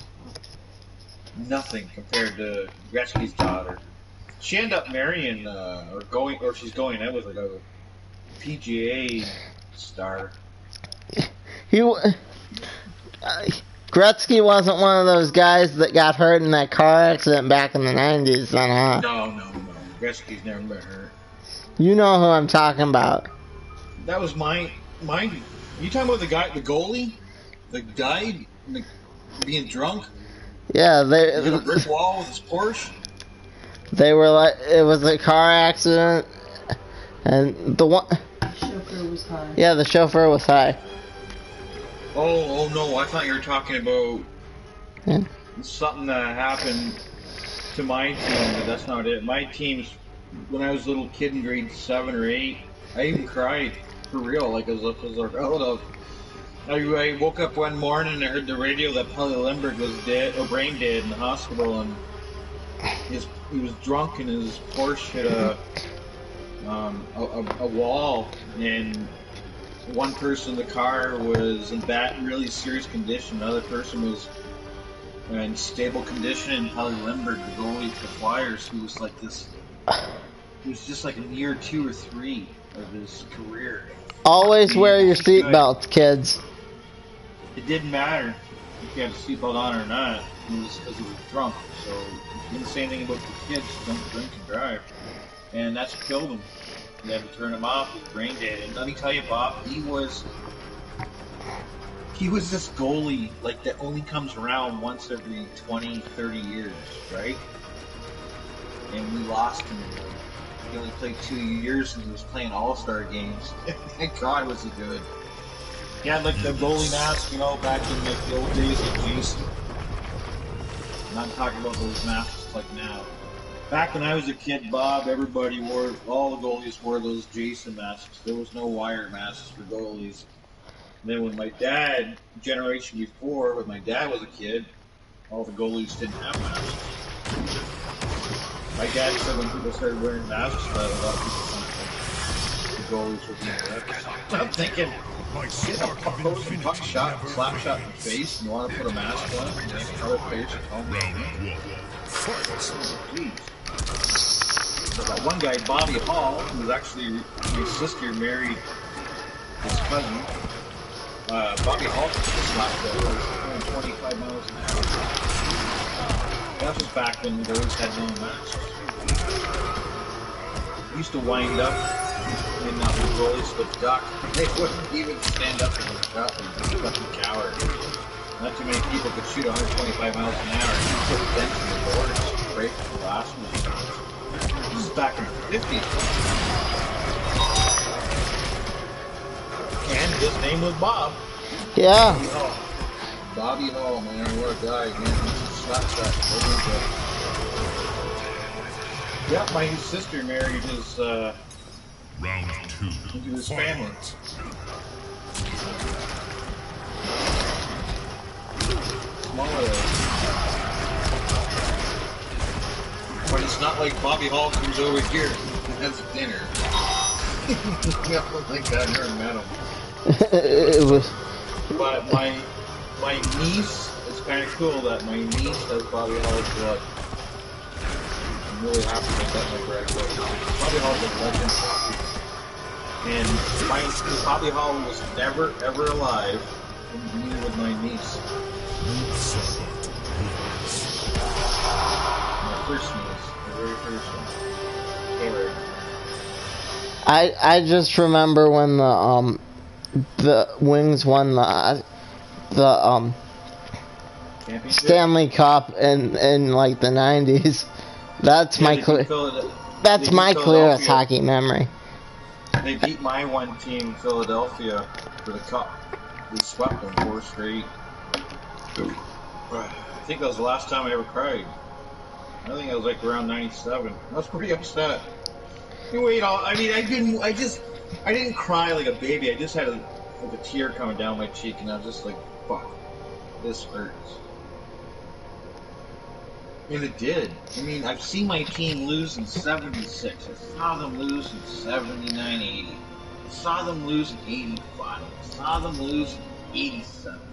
nothing compared to Gretzky's daughter. She ended up marrying, or she's going out with like a PGA star. Gretzky wasn't one of those guys that got hurt in that car accident back in the 90s, then, huh? No. Gretzky's never been hurt. You know who I'm talking about. That was my. You talking about the guy, the goalie, that died, being drunk, Yeah, hit a brick wall with his Porsche? they were like, it was a car accident, and the one, Chauffeur was high. yeah, the chauffeur was high. Oh no! I thought you were talking about Yeah. something that happened to my team, but that's not it. My team's, when I was a little kid in grade 7 or 8, I even cried for real, like as a relative. I woke up one morning and I heard the radio that Pelly Lindbergh was dead, or brain dead, in the hospital, and he was drunk and his Porsche hit a wall, and one person in the car was in really serious condition. The other person was in stable condition, and Pelly Lindbergh, the goalie for the Flyers, who was like this, he was just like in year 2 or 3 of his career. Always wear your He's good. seatbelts, kids. It didn't matter if you had a seatbelt on or not. It was because he was drunk. So he didn't say anything about the kids. Don't drink and drive. And that's what killed him. You had to turn him off. He was brain dead. And let me tell you, Bob, he was this goalie like that only comes around once every 20, 30 years, right? And we lost him. He only played 2 years and he was playing all-star games. Thank God was he good. He had like the goalie mask, you know, back in like the old days of Jason. I'm not talking about those masks like now. Back when I was a kid, Bob, all the goalies wore those Jason masks. There was no wire masks for goalies. And then when my dad, generation before, when my dad was a kid, all the goalies didn't have masks. My dad said when people started wearing masks, that a lot of people thought the goalies were being ripped. I'm thinking, get a puck shot, slap shot in the face, and you want to put a mask on and make another face at home. Jeez. So that one guy, Bobby Hall, who was actually my sister married his cousin. Bobby Hall slap shot was 25 miles an hour. That was back when the goalies had no masks. Used to wind up and not the goalies would duck. They wouldn't even stand up in the shot. They'd be fucking coward. Not too many people could shoot 125 miles an hour and put dents in the boards, break the glass. This is back in the 50s. And his name was Bob. Yeah. Bobby Hall, man, what a guy, man. Slap shot. Yeah, my sister married his, Round 2. into his family. Smaller. But it's not like Bobby Hall comes over here and has dinner. I don't think I've never met him. It was. But my niece, it's kind of cool that my niece has Bobby Hall's blood. I'm really happy with that, my graduation. Bobby Hall's a legend. And Bobby Hall was never, ever alive. And neither was my niece. My first niece. The very first one. Taylor. I just remember when the Wings won the Championship? Stanley Cup in like the 90s. That's my that's my clearest hockey memory. They beat my one team, Philadelphia, for the cup. We swept them 4 straight. I think that was the last time I ever cried. I think I was like around 97. I was pretty upset. Wait, I mean, I didn't cry like a baby. I just had a tear coming down my cheek, and I was just like, fuck, this hurts. And it did. I mean, I've seen my team lose in 76. I saw them lose in 79, 80. I saw them lose in 85. I saw them lose in 87. I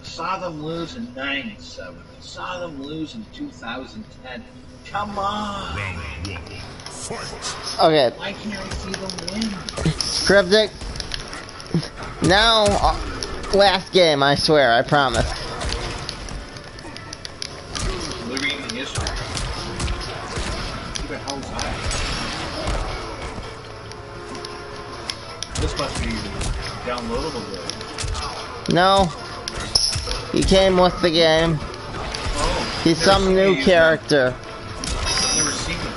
saw them lose in 97. I saw them lose in 2010. Come on! Round 1. Fight. Okay, Why can't I see them win? Cryptic. Now, last game, I swear, I promise. Living in history. Who the hell's that? This must be downloadable though. No, he came with the game. Oh, He's some new character. I've never seen the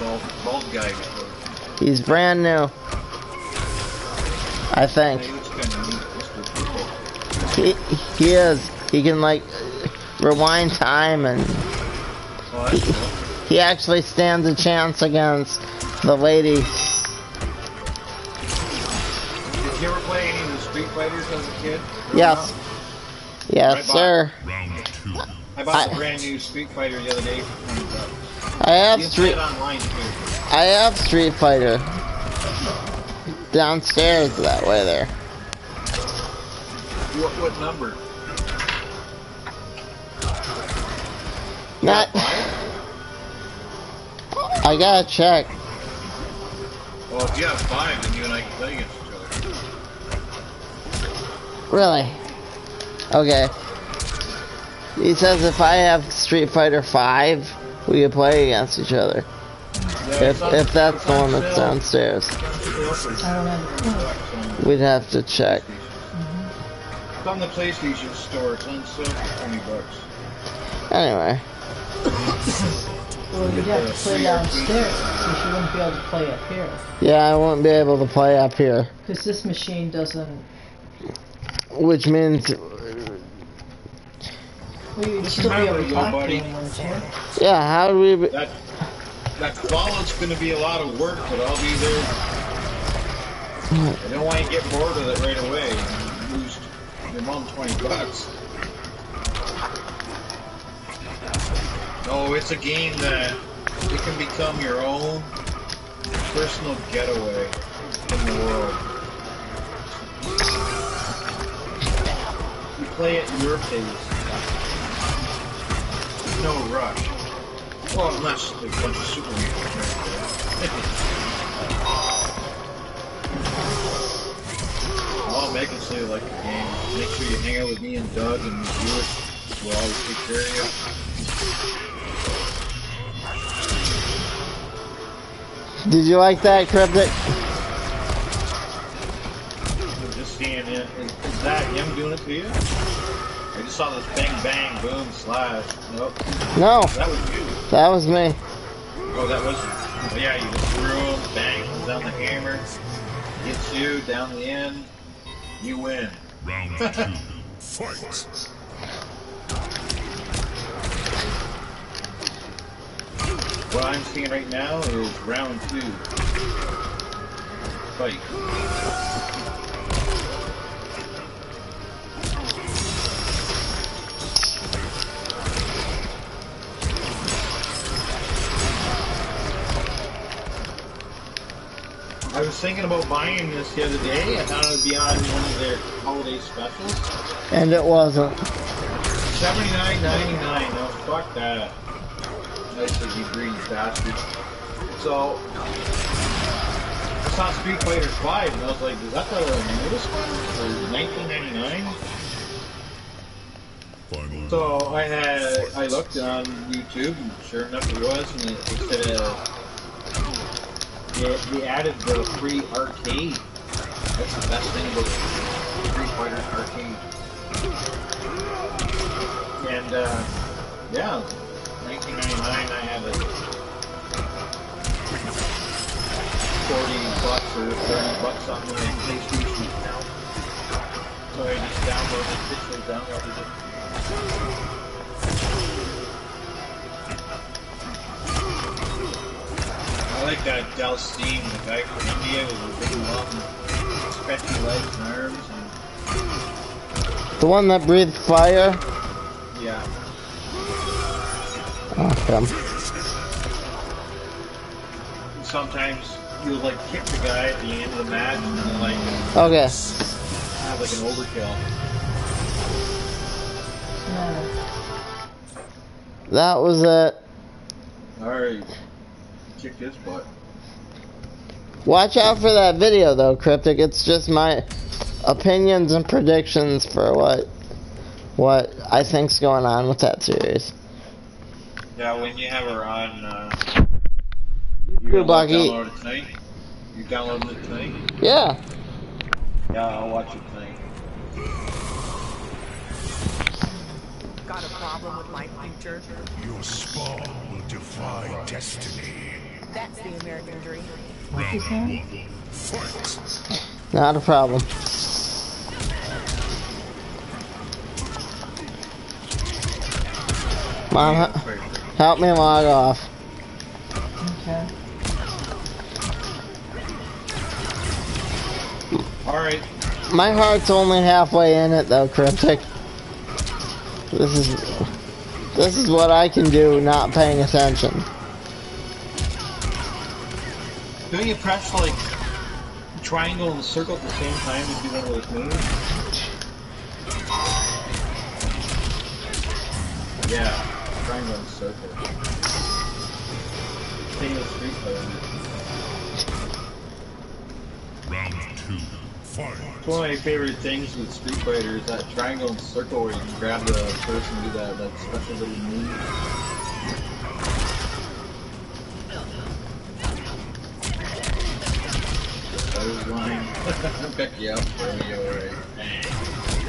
bald guy before. He's brand new, I think. He looks kind of neat. He is. He can like rewind time, and Oh, that's cool. he actually stands a chance against the lady. Did you ever play any of the Street Fighters as a kid? Yes. Yes, Right, sir. Round 2. I bought a brand new Street Fighter the other day for $20. I have You can play Street. it online too. I have Street Fighter downstairs that way there. What number? Not. I gotta check. Well, if you have 5, then you and I can play against each other. Really? Okay. He says if I have Street Fighter 5, we can play against each other. Yeah, If that's the one that's downstairs, I don't know. we'd have to check. It's on the PlayStation Store. It's on sale for $20. Anyway, Well, you'd have to play downstairs, since you wouldn't be able to play up here. yeah, I won't be able to play up here, Because this machine doesn't... which means, Well, you'd still be able to talk to him, wouldn't you? yeah, how do we? That Fallout's gonna be a lot of work, but I'll be there. I don't want you to get bored with it right away. You lose your mom $20. No, it's a game that it can become your own personal getaway in the world. You play at your pace. There's no rush. Well, unless there's a bunch of super mutants. I'll make it so you like the game. Make sure you hang out with me and Doug and review it. We'll always take care of you. Did you like that, Cryptic? I'm just seeing it. Is that him doing it to you? I just saw this bang bang boom slash. Nope. No, That was you. that was me. Oh, that was you. Oh, yeah, you just threw him, bang, comes down the hammer, gets you down the end, you win. Round 2. Fight. What I'm seeing right now is round 2. Fight. I was thinking about buying this the other day. I thought it would be on one of their holiday specials. And it wasn't. $79.99. No, fuck that. Nice of you greedy bastard. So, saw Street Fighter 5 and I was like, is that the newest one? For 1999? Final So I looked on YouTube and sure enough it was, and it said they added the free arcade. That's the best thing about Street Fighter arcade. And yeah, 1999 I had it. $40 or $30 on my PlayStation account. So I just officially downloaded it. I like that Dalstein, the guy from India with the big long, stretchy legs and arms. The one that breathed fire? Yeah. Okay. Sometimes you'll like kick the guy at the end of the match and then like Okay. have like an overkill. That was it. Alright. Kick his butt. Watch out for that video though, Cryptic. It's just my opinions and predictions for what I think's going on with that series. Yeah, when you have her on, Good you're luck, gonna download it tonight? You downloading it tonight? Yeah. Yeah, I'll watch it tonight. Got a problem with my future? Your spawn will defy destiny. That's the American dream. What's he saying? Fight! Not a problem. Mom, help me log off. Okay. Alright. My heart's only halfway in it though, Cryptic. This is what I can do not paying attention. Don't you press like triangle and circle at the same time to do one of those moves? Yeah, triangle and circle. Same as Street Fighter. Round 2. Fight! It's one of my favorite things with Street Fighter is that triangle and circle where you can grab the person and do that special little move. That was mine. Pick you up, throw you away.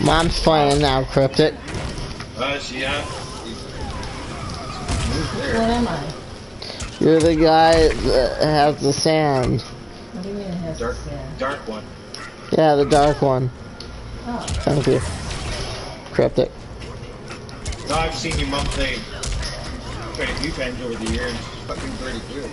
Mom's playing now, Cryptic. Yeah. Move What there. am I? You're the guy that has the sand. What do you mean it has Dark, to stand? dark one. Yeah, the dark one. Oh, Thank you. Cryptic. No, I've seen your mom play quite a few times over the years. It's fucking pretty good.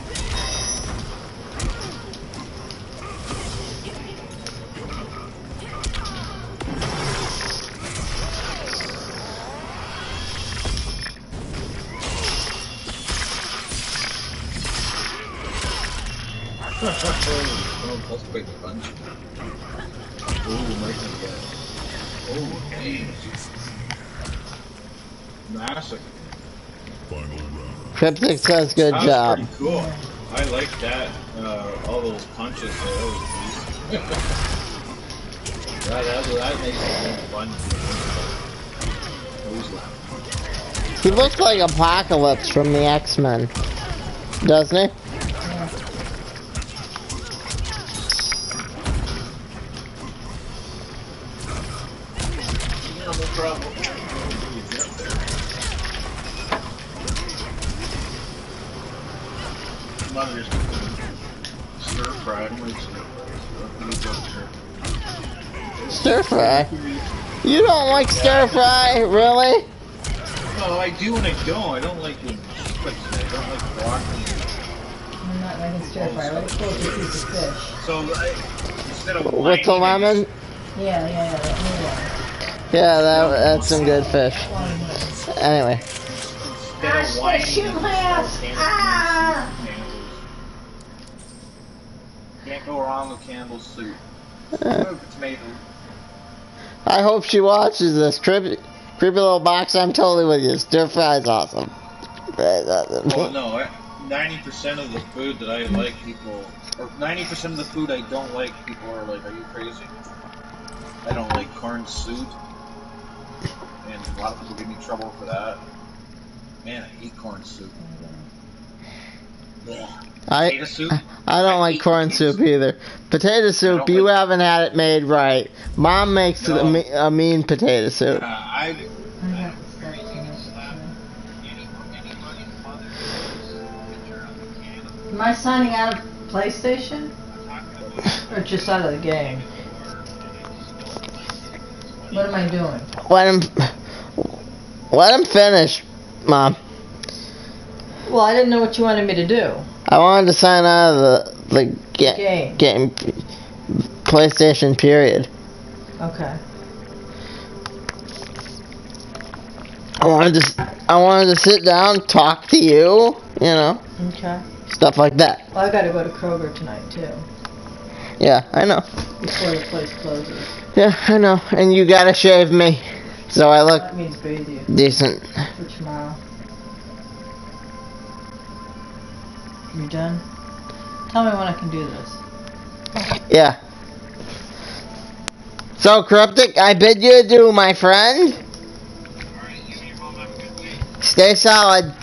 Oh, that's quite a bunch. Ooh, Mike again. Oh, dang. Massive. Final round. Cryptic says good That was job. pretty cool. I like that. All those punches. That that makes it fun. He looks like Apocalypse from the X-Men, doesn't he? No problem. Mother's stir fry. Stir fry? You don't like stir fry, really? No, I do and I don't. I don't like when I don't like broccoli. I'm not making stir fry. I like to cook a piece of fish. So instead of With the lemon? Yeah, that new one. Yeah, that's some good fish. Anyway, instead of whining, shoot my ass! Ah! Can't go wrong with Campbell's soup. Tomato. I hope she watches this. Creepy little box, I'm totally with you. Stir fry's awesome. Oh no, 90% of the food that I like, people, or 90% of the food I don't like, people are like, "Are you crazy?" I don't like corn soup, and a lot of people give me trouble for that. Man, I hate corn soup. Ugh. Potato soup? I don't like hate corn potato soup either. Potato soup, don't you like- haven't had it made right. Mom makes No. a mean potato soup. I I have to start tonight. Am I signing out of PlayStation? Or just out of the game? What am I doing? Let him finish, Mom. Well, I didn't know what you wanted me to do. I wanted to sign out of the game PlayStation period. Okay. I wanted to sit down, talk to you, you know, Okay. stuff like that. Well, I gotta go to Kroger tonight, too. Yeah, I know. Before the place closes. Yeah, I know. And you gotta shave me, so I look That means bathe you decent. for tomorrow. You done? Tell me when I can do this. Yeah. So, Cryptic, I bid you adieu, my friend. Stay solid.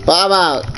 Bob out.